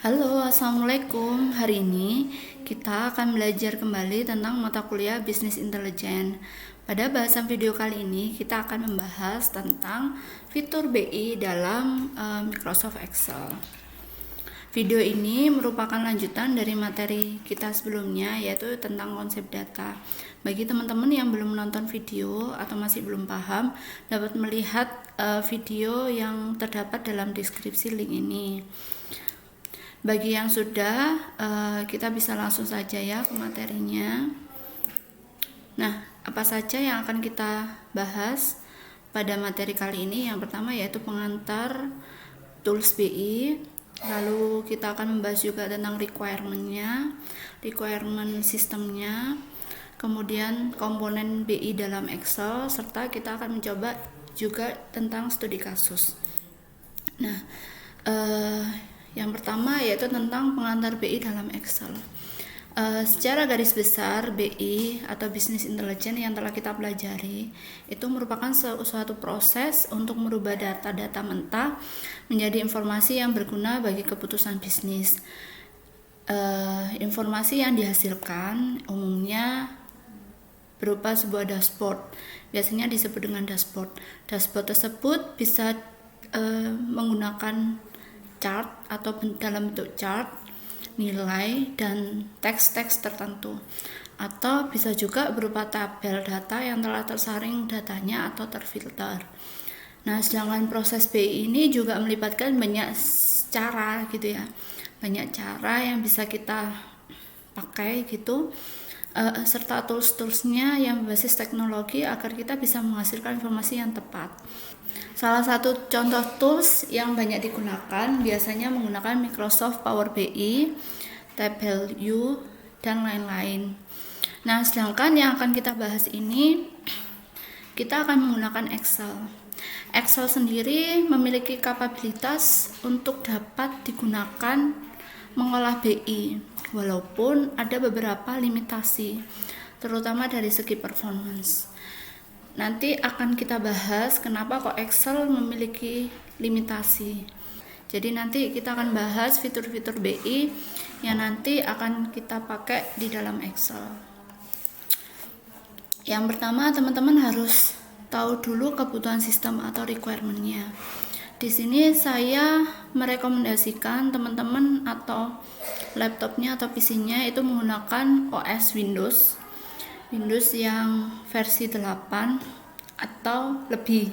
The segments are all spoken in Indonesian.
Halo, Assalamualaikum. Hari ini kita akan belajar kembali tentang mata kuliah Business Intelligence. Pada bahasan video kali ini, kita akan membahas tentang fitur BI dalam Microsoft Excel. Video ini merupakan lanjutan dari materi kita sebelumnya, yaitu tentang konsep data. Bagi teman-teman yang belum menonton video atau masih belum paham, dapat melihat video yang terdapat dalam deskripsi link ini. Bagi yang sudah, kita bisa langsung saja ya ke materinya. Nah, apa saja yang akan kita bahas pada materi kali ini? Yang pertama yaitu pengantar tools BI. Lalu kita akan membahas juga tentang requirement sistemnya, kemudian komponen BI dalam Excel, serta kita akan mencoba juga tentang studi kasus. Nah, yang pertama yaitu tentang pengantar BI dalam Excel. Secara garis besar, BI atau Business Intelligence yang telah kita pelajari itu merupakan suatu proses untuk merubah data-data mentah menjadi informasi yang berguna bagi keputusan bisnis. Informasi yang dihasilkan umumnya berupa sebuah dashboard, biasanya disebut dengan dashboard. Dashboard tersebut bisa menggunakan chart atau dalam bentuk chart, nilai, dan teks-teks tertentu, atau bisa juga berupa tabel data yang telah tersaring datanya atau terfilter. Nah, sedangkan proses BI ini juga melibatkan banyak cara gitu ya, banyak cara yang bisa kita pakai gitu, serta tools-toolsnya yang berbasis teknologi agar kita bisa menghasilkan informasi yang tepat. Salah satu contoh tools yang banyak digunakan biasanya menggunakan Microsoft Power BI, Tableau, dan lain-lain. Nah, sedangkan yang akan kita bahas ini, kita akan menggunakan Excel. Excel sendiri memiliki kapabilitas untuk dapat digunakan mengolah BI, walaupun ada beberapa limitasi, terutama dari segi performance. Nanti akan kita bahas kenapa kok Excel memiliki limitasi. Jadi nanti kita akan bahas fitur-fitur BI yang nanti akan kita pakai di dalam Excel. Yang pertama, teman-teman harus tahu dulu kebutuhan sistem atau requirement-nya. Di sini saya merekomendasikan teman-teman atau laptopnya atau PC-nya itu menggunakan OS Windows yang versi 8 atau lebih.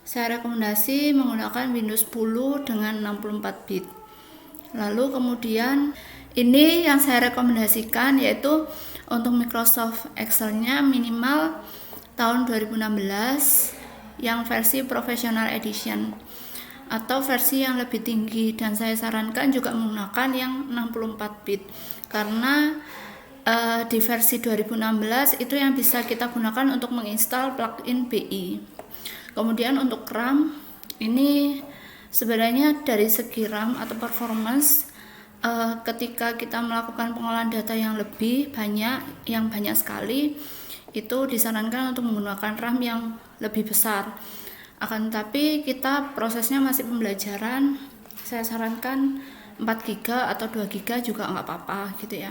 Saya rekomendasi menggunakan Windows 10 dengan 64 bit. Lalu kemudian ini yang saya rekomendasikan yaitu untuk Microsoft Excel-nya minimal tahun 2016 yang versi Professional Edition atau versi yang lebih tinggi, dan saya sarankan juga menggunakan yang 64 bit karena di versi 2016 itu yang bisa kita gunakan untuk menginstal plugin BI. Kemudian untuk RAM ini sebenarnya dari segi RAM atau performance ketika kita melakukan pengolahan data yang lebih banyak, yang banyak sekali, itu disarankan untuk menggunakan RAM yang lebih besar. Akan tetapi kita prosesnya masih pembelajaran, saya sarankan 4 GB atau 2 GB juga nggak apa-apa gitu ya.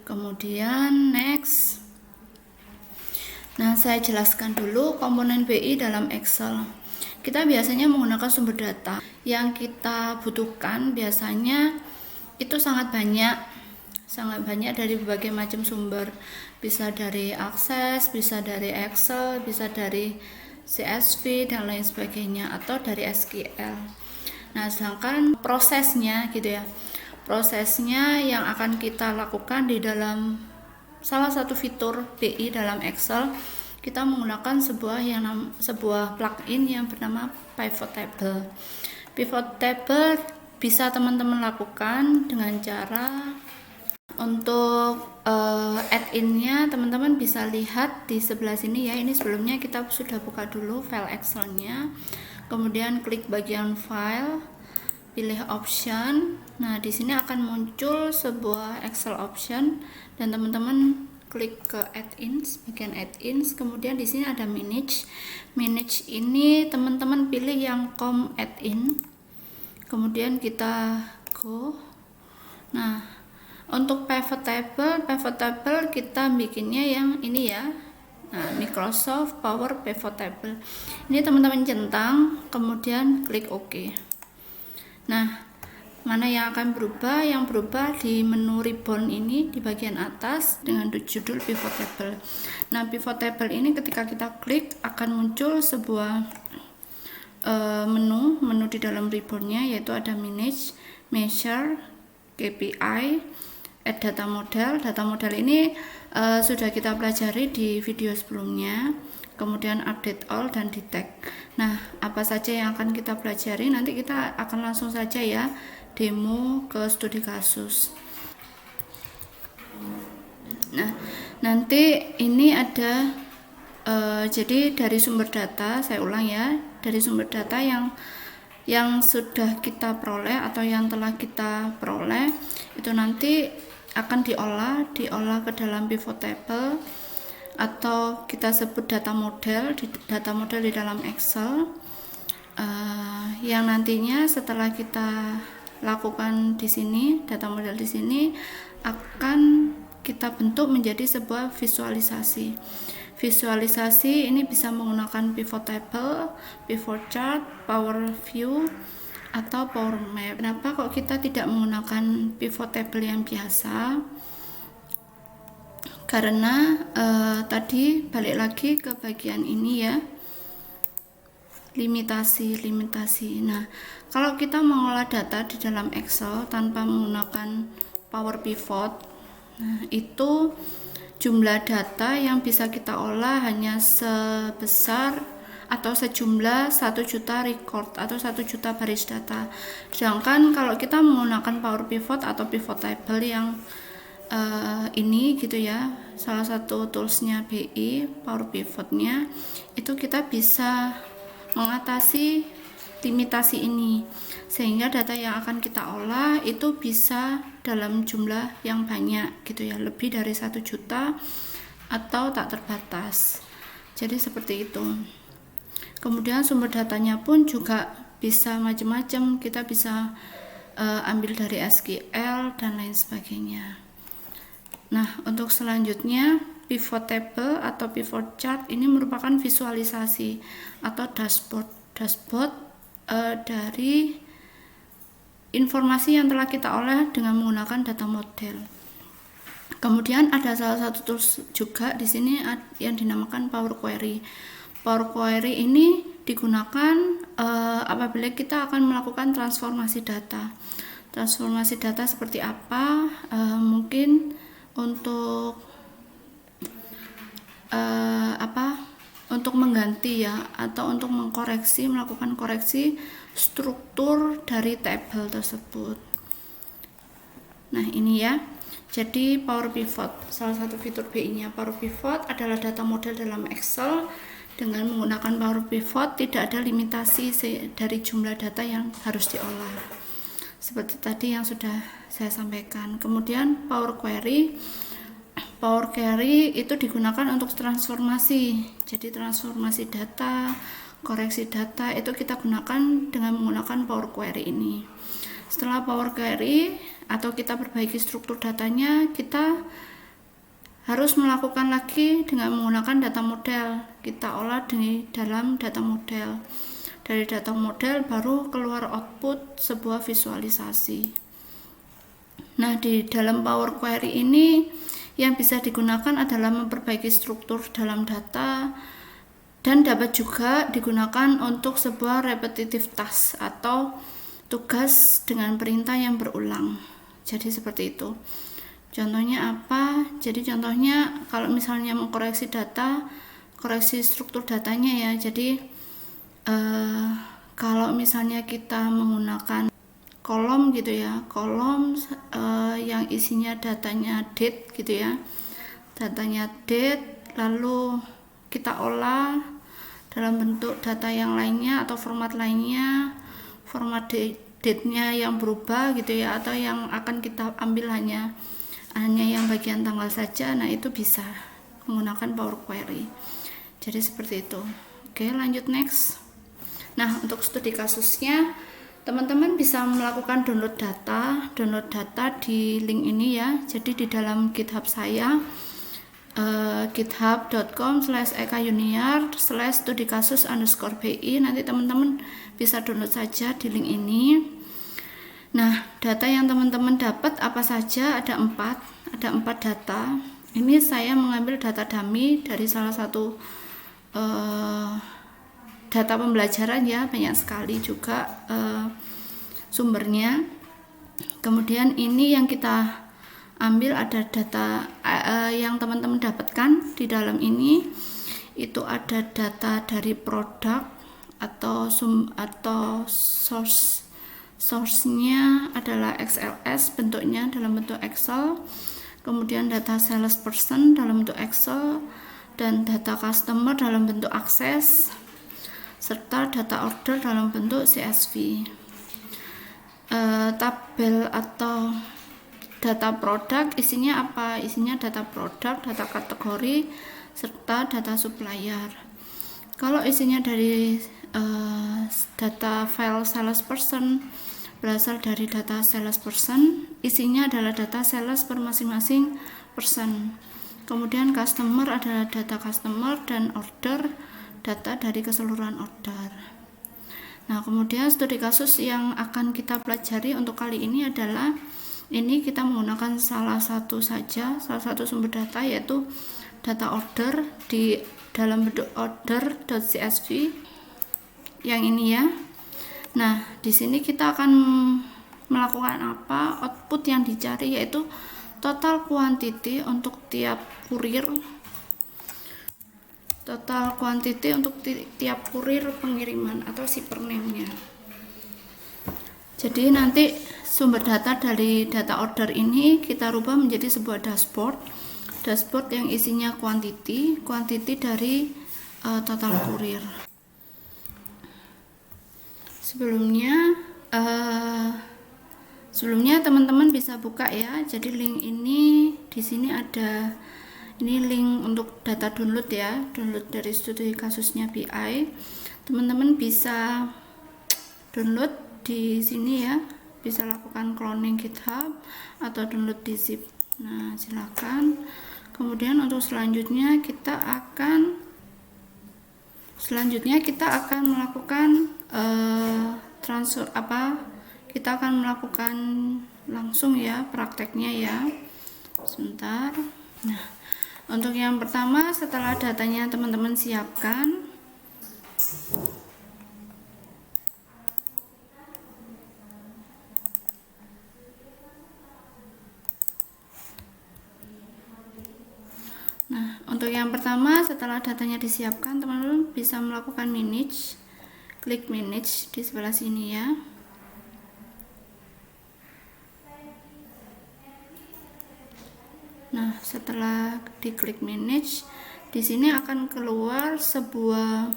Kemudian next, nah saya jelaskan dulu komponen BI dalam Excel. Kita biasanya menggunakan sumber data yang kita butuhkan, biasanya itu sangat banyak dari berbagai macam sumber. Bisa dari Access, bisa dari Excel, bisa dari CSV dan lain sebagainya, atau dari SQL. Nah, sedangkan prosesnya gitu ya, prosesnya yang akan kita lakukan di dalam salah satu fitur BI dalam Excel, kita menggunakan sebuah plugin yang bernama Pivot Table. Pivot Table bisa teman-teman lakukan dengan cara untuk add-in-nya teman-teman bisa lihat di sebelah sini ya. Ini sebelumnya kita sudah buka dulu file Excel-nya. Kemudian klik bagian file, pilih option. Nah, di sini akan muncul sebuah Excel option dan teman-teman klik ke add-ins, bagian add-ins. Kemudian di sini ada manage. Manage ini teman-teman pilih yang com add-in. Kemudian kita go. Nah, untuk pivot table kita bikinnya yang ini ya. Nah, Microsoft Power Pivot Table. Ini teman-teman centang, kemudian klik OK. Nah, mana yang akan berubah? Yang berubah di menu ribbon ini di bagian atas dengan judul Pivot Table. Nah, Pivot Table ini ketika kita klik akan muncul sebuah menu di dalam ribbonnya, yaitu ada Manage, Measure, KPI, Add Data Model. Data model ini sudah kita pelajari di video sebelumnya. Kemudian Update All dan Detect. Nah, apa saja yang akan kita pelajari? Nanti kita akan langsung saja ya demo ke studi kasus. Nah, nanti ini ada jadi dari sumber data, saya ulang ya, dari sumber data yang sudah kita peroleh atau yang telah kita peroleh itu nanti akan diolah ke dalam pivot table atau kita sebut data model di dalam Excel, yang nantinya setelah kita lakukan di sini, data model di sini akan kita bentuk menjadi sebuah visualisasi. Visualisasi ini bisa menggunakan pivot table, pivot chart, power view, atau power map. Kenapa kok kita tidak menggunakan pivot table yang biasa? Karena tadi balik lagi ke bagian ini ya, limitasi. Nah, kalau kita mengolah data di dalam Excel tanpa menggunakan power pivot, nah itu jumlah data yang bisa kita olah hanya sebesar atau sejumlah 1 juta record atau 1 juta baris data. Sedangkan kalau kita menggunakan power pivot atau pivot table yang ini gitu ya, salah satu toolsnya BI, power pivotnya, itu kita bisa mengatasi limitasi ini, sehingga data yang akan kita olah itu bisa dalam jumlah yang banyak gitu ya, lebih dari 1 juta atau tak terbatas. Jadi seperti itu. Kemudian sumber datanya pun juga bisa macam-macam, kita bisa ambil dari SQL dan lain sebagainya. Nah, untuk selanjutnya pivot table atau pivot chart ini merupakan visualisasi atau dashboard dari informasi yang telah kita olah dengan menggunakan data model. Kemudian ada salah satu tools juga di sini yang dinamakan Power Query. Power Query ini digunakan apabila kita akan melakukan transformasi data. Transformasi data seperti apa? Mungkin untuk untuk mengganti ya, atau untuk melakukan koreksi struktur dari tabel tersebut. Nah, ini ya. Jadi power pivot, salah satu fitur BI-nya power pivot adalah data model dalam Excel. Dengan menggunakan power pivot tidak ada limitasi dari jumlah data yang harus diolah. Seperti tadi yang sudah saya sampaikan. Kemudian power query itu digunakan untuk transformasi. Jadi transformasi data, koreksi data itu kita gunakan dengan menggunakan power query ini. Setelah power query atau kita perbaiki struktur datanya, kita harus melakukan lagi dengan menggunakan data model. Kita olah di dalam data model. Dari data model baru keluar output sebuah visualisasi. Nah, di dalam power query ini yang bisa digunakan adalah memperbaiki struktur dalam data dan dapat juga digunakan untuk sebuah repetitive task atau tugas dengan perintah yang berulang. Jadi seperti itu. Contohnya apa? Jadi contohnya kalau misalnya mengkoreksi data, koreksi struktur datanya ya. Jadi kalau misalnya kita menggunakan kolom gitu ya, kolom yang isinya datanya date gitu ya, datanya date, lalu kita olah dalam bentuk data yang lainnya atau format lainnya, format date-nya yang berubah gitu ya, atau yang akan kita ambil hanya yang bagian tanggal saja. Nah, itu bisa menggunakan power query. Jadi seperti itu. Oke, lanjut next. Nah, untuk studi kasusnya Teman-teman bisa melakukan download data di link ini ya. Jadi di dalam GitHub saya github.com/ekayuniar/studikasus_bi, nanti teman-teman bisa download saja di link ini. Nah, data yang teman-teman dapat apa saja? Ada empat data. Ini saya mengambil data dummy dari salah satu data pembelajaran ya, banyak sekali juga sumbernya. Kemudian ini yang kita ambil ada data yang teman-teman dapatkan di dalam ini, itu ada data dari produk atau source-nya adalah XLS, bentuknya dalam bentuk Excel, kemudian data salesperson dalam bentuk Excel, dan data customer dalam bentuk Access, serta data order dalam bentuk CSV. Tabel atau data produk isinya apa? Isinya data produk, data kategori, serta data supplier. Kalau isinya dari data file salesperson, berasal dari data salesperson, isinya adalah data sales per masing-masing person. Kemudian customer adalah data customer, dan order data dari keseluruhan order. Nah, kemudian studi kasus yang akan kita pelajari untuk kali ini adalah, ini kita menggunakan salah satu sumber data, yaitu data order di dalam bentuk order.csv yang ini ya. Nah, di sini kita akan melakukan apa? Output yang dicari yaitu total quantity untuk tiap kurir, pengiriman atau shipper name-nya. Jadi nanti sumber data dari data order ini kita rubah menjadi sebuah dashboard yang isinya quantity dari total kurir. Sebelumnya teman-teman bisa buka ya. Jadi link ini di sini ada, ini link untuk data download ya, download dari studi kasusnya BI. Teman-teman bisa download di sini ya, bisa lakukan cloning GitHub atau download di zip. Nah, silakan. Kemudian untuk selanjutnya kita akan melakukan kita akan melakukan langsung ya prakteknya ya. Sebentar. Nah, untuk yang pertama, setelah datanya teman-teman siapkan, setelah datanya disiapkan, teman-teman bisa melakukan manage, klik manage di sebelah sini ya. Nah, setelah diklik manage, di sini akan keluar sebuah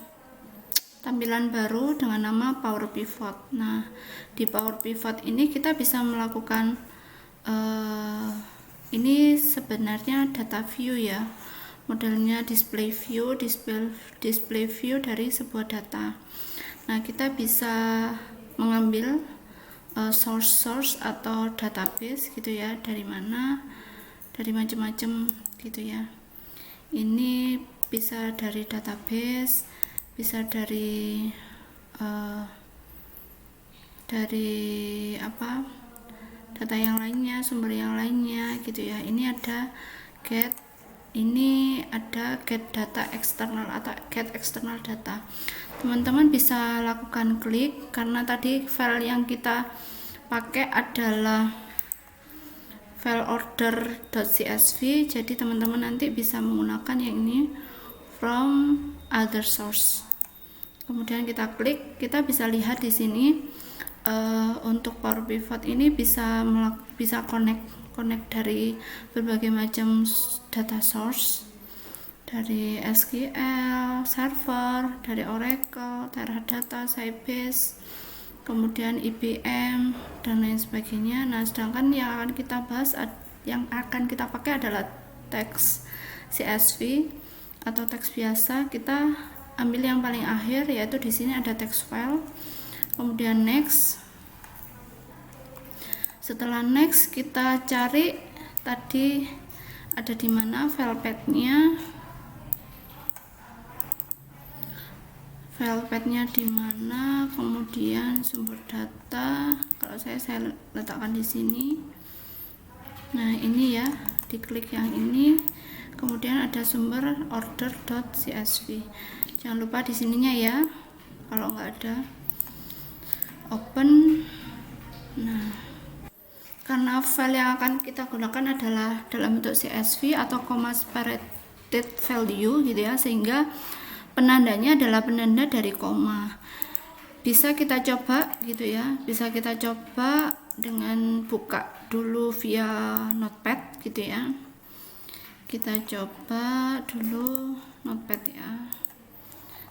tampilan baru dengan nama Power Pivot. Nah, di Power Pivot ini kita bisa melakukan ini sebenarnya data view ya, modelnya display view dari sebuah data. Nah, kita bisa mengambil source atau database gitu ya, dari macam-macam gitu ya. Ini bisa dari database, bisa dari data yang lainnya, sumber yang lainnya gitu ya. Ini ada get data eksternal atau get external data. Teman-teman bisa lakukan klik, karena tadi file yang kita pakai adalah file order.csv, jadi teman-teman nanti bisa menggunakan yang ini, from other source. Kemudian kita klik, kita bisa lihat di sini untuk Power Pivot ini bisa connect dari berbagai macam data source, dari SQL server, dari Oracle, Teradata, Sybase, kemudian IBM dan lain sebagainya. Nah, sedangkan yang akan kita pakai adalah teks CSV atau teks biasa. Kita ambil yang paling akhir, yaitu di sini ada text file, kemudian next, Setelah next, kita cari tadi ada di mana filepatnya. Filepatnya di mana, kemudian sumber data. Kalau saya letakkan di sini. Nah, ini ya, diklik yang ini. Kemudian ada sumber order.csv. Jangan lupa di sininya ya. Kalau nggak ada, open. Nah, karena file yang akan kita gunakan adalah dalam bentuk CSV atau comma separated value gitu ya, sehingga penandanya adalah penanda dari koma. Bisa kita coba gitu ya, bisa kita coba dengan buka dulu via notepad gitu ya. Kita coba dulu notepad ya.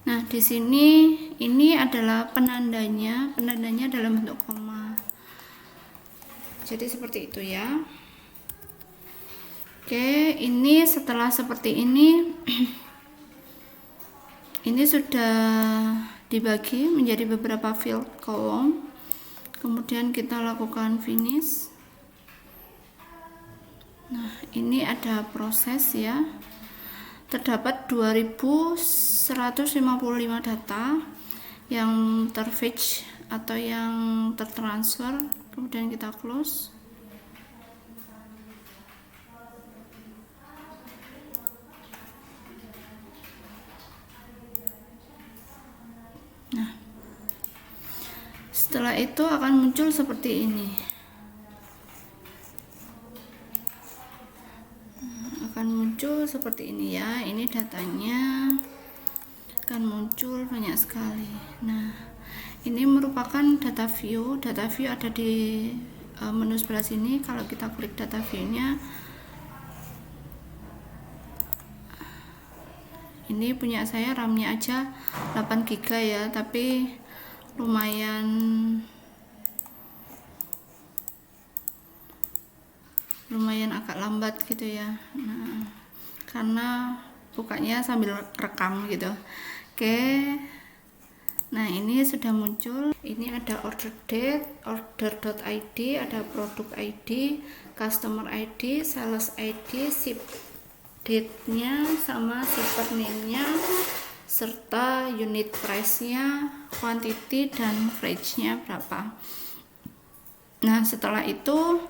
Nah, di sini ini adalah penandanya dalam bentuk koma. Jadi seperti itu ya. Oke, ini setelah seperti ini ini sudah dibagi menjadi beberapa field column. Kemudian kita lakukan finish. Nah, ini ada proses ya. Terdapat 2155 data yang terfetch atau yang tertransfer. Kemudian kita close. Nah, setelah itu akan muncul seperti ini. Akan muncul seperti ini ya. Ini datanya akan muncul banyak sekali. Nah, ini merupakan data view. Data view ada di menu sebelah sini. Kalau kita klik data view-nya, ini punya saya RAM-nya aja 8 GB ya, tapi lumayan agak lambat gitu ya. Nah, karena bukanya sambil rekam gitu. Oke. Nah, ini sudah muncul. Ini ada order date, order.id, ada produk ID, customer ID, sales ID, ship date-nya sama shipper name-nya, serta unit price-nya, quantity dan price-nya berapa. Nah, setelah itu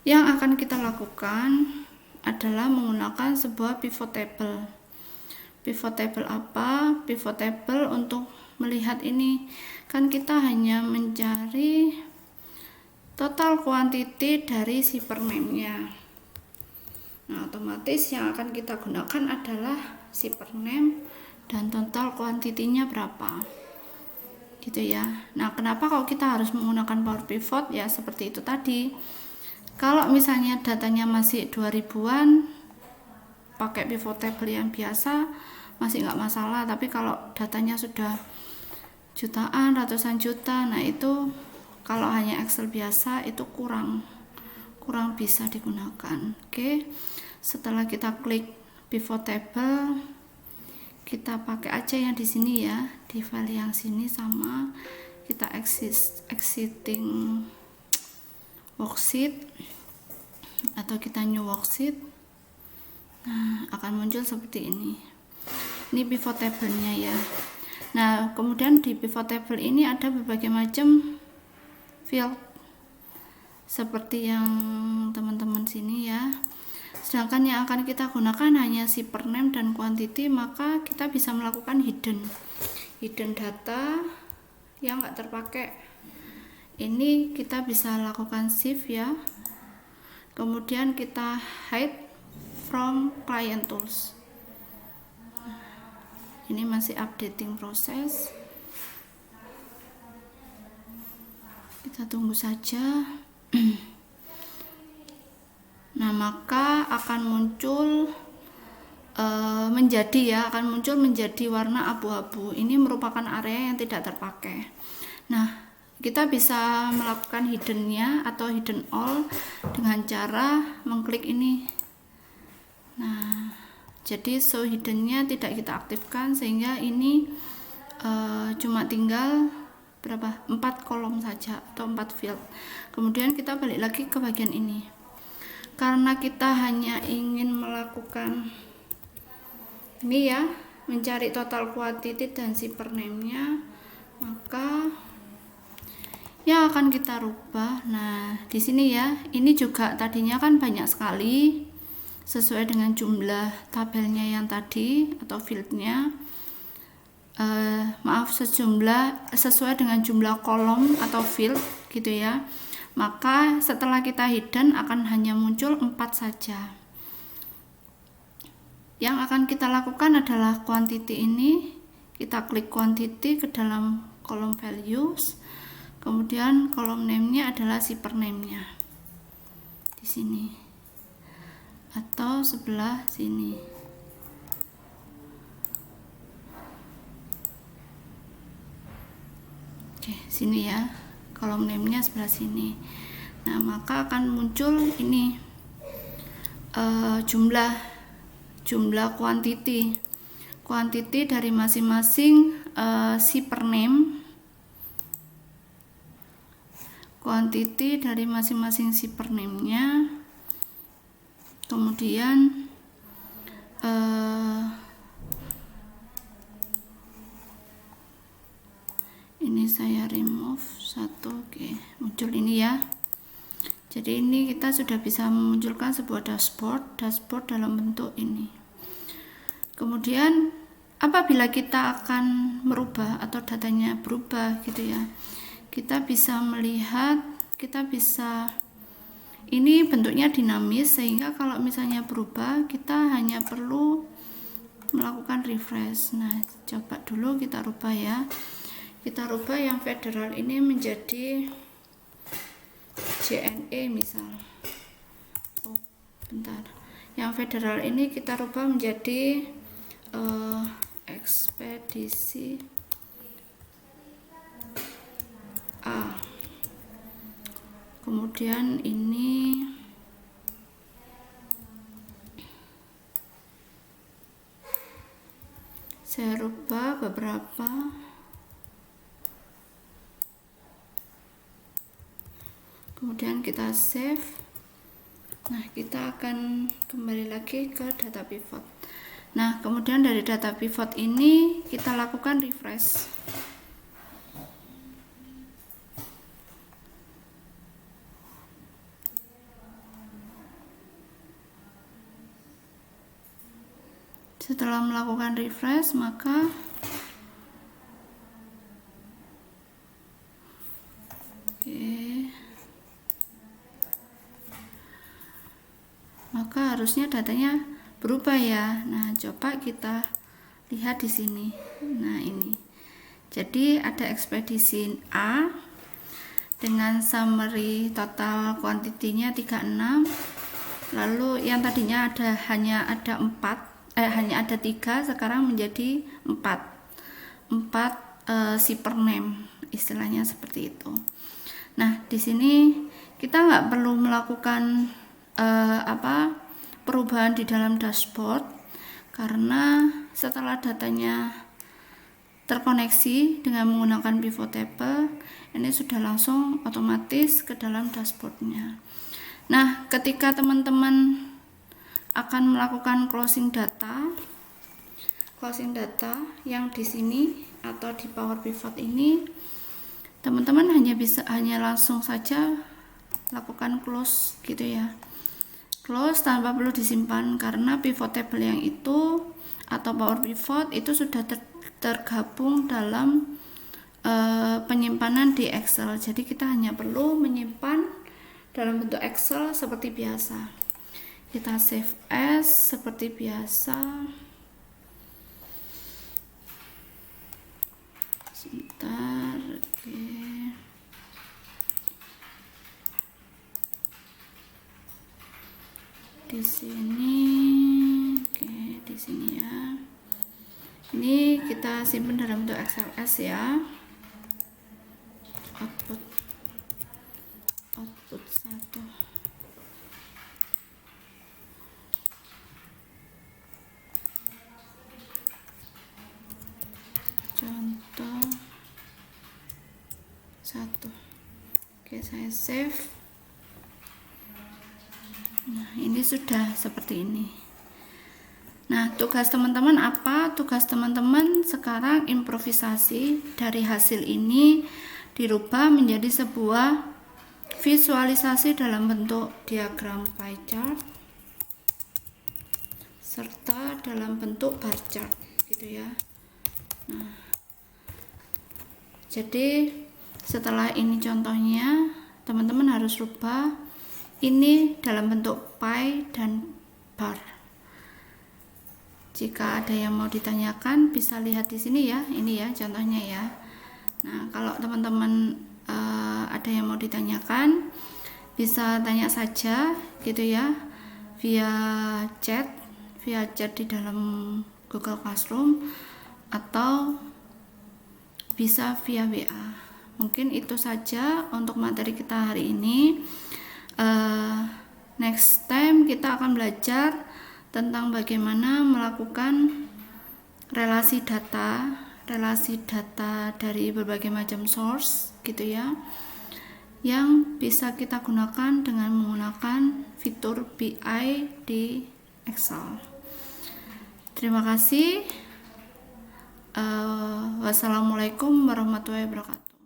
yang akan kita lakukan adalah menggunakan sebuah pivot table. Pivot table apa? Pivot table untuk melihat ini, kan kita hanya mencari total quantity dari shipper name-nya. Nah, otomatis yang akan kita gunakan adalah shipper name dan total quantity-nya berapa. Gitu ya. Nah, kenapa kalau kita harus menggunakan power pivot? Ya seperti itu tadi. Kalau misalnya datanya masih 2000-an, pakai pivot table yang biasa masih nggak masalah, tapi kalau datanya sudah jutaan, ratusan juta, nah itu kalau hanya Excel biasa itu kurang bisa digunakan. Oke, setelah kita klik pivot table, kita pakai aja yang di sini ya, di file yang sini, sama kita exiting worksheet atau kita new worksheet. Nah, akan muncul seperti ini. Ini pivot table-nya ya. Nah, kemudian di pivot table ini ada berbagai macam field seperti yang teman-teman sini ya. Sedangkan yang akan kita gunakan hanya shipper name dan quantity, maka kita bisa melakukan hidden data yang nggak terpakai. Ini kita bisa lakukan shift ya. Kemudian kita hide from client tools. Ini masih updating proses. Kita tunggu saja. Nah, maka akan muncul akan muncul menjadi warna abu-abu. Ini merupakan area yang tidak terpakai. Nah, kita bisa melakukan hidden-nya atau hidden all dengan cara mengklik ini. Nah, jadi show hidden-nya tidak kita aktifkan, sehingga ini cuma tinggal berapa 4 kolom saja atau 4 field. Kemudian kita balik lagi ke bagian ini. Karena kita hanya ingin melakukan ini ya, mencari total quantity dan shipper name-nya, maka ya akan kita rubah. Nah, di sini ya, ini juga tadinya kan banyak sekali sesuai dengan jumlah tabelnya yang tadi atau fieldnya. Sesuai dengan jumlah kolom atau field gitu ya. Maka setelah kita hidden akan hanya muncul 4 saja. Yang akan kita lakukan adalah quantity ini, kita klik quantity ke dalam kolom values, kemudian kolom name-nya adalah shipper name-nya di sini atau sebelah sini. Oke, sini ya, kolom name-nya sebelah sini. Nah, maka akan muncul ini jumlah quantity dari masing-masing shipper name, quantity dari masing-masing shipper name-nya, kemudian ini saya remove satu. Oke, muncul ini ya. Jadi ini kita sudah bisa memunculkan sebuah dashboard dalam bentuk ini. Kemudian apabila kita akan merubah atau datanya berubah gitu ya, kita bisa melihat, ini bentuknya dinamis, sehingga kalau misalnya berubah kita hanya perlu melakukan refresh. Nah, coba dulu kita rubah ya. Kita rubah yang federal ini menjadi JNE misal. Oh, bentar. Yang federal ini kita rubah menjadi ekspedisi A. Kemudian ini saya rubah beberapa. Kemudian kita save. Nah, kita akan kembali lagi ke data pivot. Nah, kemudian dari data pivot ini kita lakukan refresh. Setelah melakukan refresh, maka harusnya datanya berubah ya. Nah, coba kita lihat di sini. Nah, ini. Jadi ada ekspedisi A dengan summary total quantity-nya 36. Lalu yang tadinya hanya ada 3, sekarang menjadi 4 shipper name, istilahnya seperti itu. Nah, di sini kita nggak perlu melakukan perubahan di dalam dashboard, karena setelah datanya terkoneksi dengan menggunakan pivot table, ini sudah langsung otomatis ke dalam dashboardnya. Nah, ketika teman-teman akan melakukan closing data yang di sini atau di Power Pivot ini, teman-teman hanya langsung saja lakukan close gitu ya. Close tanpa perlu disimpan, karena pivot table yang itu atau Power Pivot itu sudah tergabung dalam penyimpanan di Excel. Jadi kita hanya perlu menyimpan dalam bentuk Excel seperti biasa. Kita save as seperti biasa. Sebentar, oke. Di sini, oke, di sini ya. Ini kita simpan dalam bentuk XLS ya. Output 1. Contoh satu. Oke, saya save. Nah, ini sudah seperti ini. Nah, tugas teman-teman apa? Tugas teman-teman sekarang improvisasi dari hasil ini dirubah menjadi sebuah visualisasi dalam bentuk diagram pie chart serta dalam bentuk bar chart gitu ya. Nah, jadi setelah ini contohnya, teman-teman harus rubah ini dalam bentuk pie dan bar. Jika ada yang mau ditanyakan bisa lihat di sini ya, ini ya contohnya ya. Nah, kalau teman-teman ada yang mau ditanyakan bisa tanya saja gitu ya, via chat di dalam Google Classroom atau bisa via WA. Mungkin itu saja untuk materi kita hari ini. Next time kita akan belajar tentang bagaimana melakukan relasi data dari berbagai macam source gitu ya, yang bisa kita gunakan dengan menggunakan fitur BI di Excel. Terima kasih. Wassalamualaikum warahmatullahi wabarakatuh.